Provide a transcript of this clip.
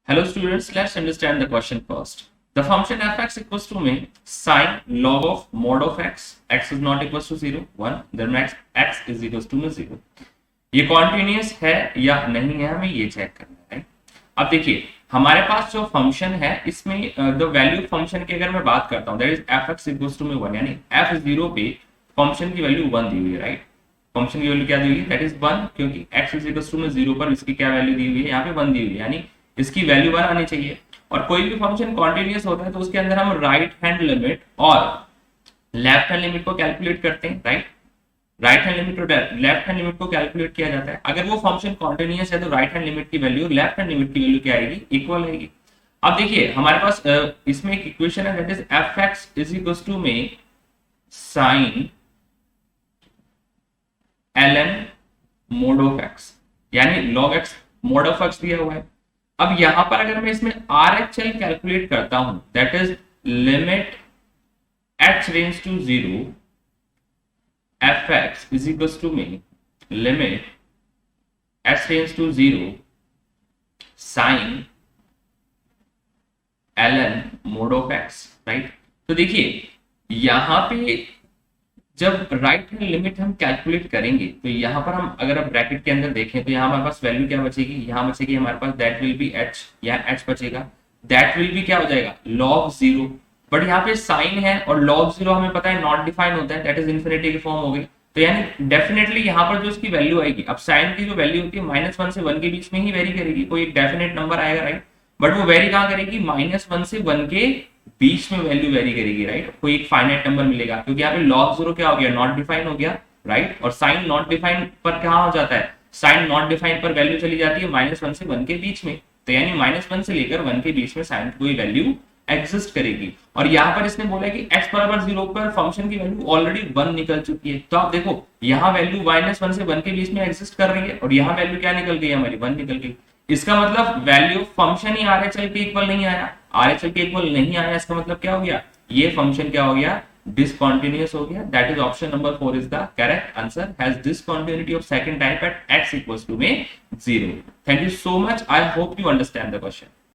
Hello students, let's understand the question first. The function f(x) equals to में sin log of mod of x is not equals to 0, 1, then x is equals to 0. ये continuous है या नहीं है, हमें ये check करना है. अब देखिए हमारे पास जो फंक्शन है इसमें द वैल्यू फंक्शन की अगर मैं बात करता हूँ that is f(x) equals to में 1, यानी f0 पे फंक्शन की वैल्यू 1 दी हुई है, राइट. फंक्शन की वैल्यू क्या दी हुई है, दैट इज 1, क्योंकि x is equals to में 0 पर इसकी क्या वैल्यू दी हुई है, यहाँ पे 1 दी हुई है, यानी इसकी वैल्यू 1 आनी चाहिए. और कोई भी फंक्शन कॉन्टिन्यूअस होता है तो उसके अंदर हम राइट हैंड लिमिट और लेफ्ट हैंड लिमिट को कैलकुलेट करते हैं, राइट. राइट हैंड लिमिट और लेफ्ट हैंड लिमिट को कैलकुलेट किया जाता है. अगर वो फंक्शन कॉन्टिन्यूअस है तो राइट हैंड लिमिट की वैल्यू लेफ्ट हैंड लिमिट की वैल्यू क्या आएगी, इक्वल आएगी. अब देखिए हमारे पास इसमें एक इक्वेशन है that is f(x) is equal to में sin ln mod of x, यानी log x mod of x दिया हुआ है. अब यहां पर अगर मैं इसमें RHL कैलकुलेट करता हूं that is limit h range to 0 f(x) is equal to में limit h range to 0 sin ln mod of x, right. तो देखिए यहां पे जब राइट हैंड लिमिट हम कैलकुलेट करेंगे तो यहाँ पर हम अगर आप ब्रैकेट के अंदर देखें तो यहाँ हमारे पास वैल्यू क्या बचेगी, यहाँ बचेगी हमारे पास दैट विल बी h, या h बचेगा, दैट विल बी क्या हो जाएगा log 0. बट यहाँ पे साइन है और log 0 हमें पता है नॉट डिफाइन होता है, दैट इज इन्फिनिटी की फॉर्म हो गई. तो यानी डेफिनेटली यहाँ पर जो इसकी वैल्यू आएगी, अब साइन की जो वैल्यू होती है -1 से 1 के बीच में ही वेरी करेगी, कोई एक डेफिनेट नंबर आएगा, राइट. बट वो वेरी कहाँ करेगी, -1 से 1 के बीच में वैल्यू वेरी करेगी, राइट. कोई एक फाइनाइट नंबर मिलेगा क्योंकि यहाँ पे log 0 क्या हो गया, नॉट डिफाइन हो गया, राइट. और साइन नॉट डिफाइन पर क्या हो जाता है, साइन नॉट डिफाइन पर वैल्यू चली जाती है -1 से 1 के बीच में. तो यानी -1 से लेकर 1 के बीच में साइन की कोई वैल्यू एग्जिस्ट करेगी. और यहाँ पर इसने बोला कि x बराबर 0 पर फंक्शन की वैल्यू ऑलरेडी 1 निकल चुकी है. तो आप देखो यहाँ वैल्यू -1 से 1 के बीच में एग्जिस्ट कर रही है और यहाँ वैल्यू क्या निकल गई, हमारी 1 निकल गई. इसका मतलब वैल्यू फंक्शन ही RHL के इक्वल नहीं आया, RHL के इक्वल नहीं आया. इसका मतलब क्या हो गया, ये फंक्शन क्या हो गया, डिसकंटीन्यूअस हो गया. That is option number 4 is the correct answer, has discontinuity of second type at x equals to में 0. Thank you so much. I hope you understand the question.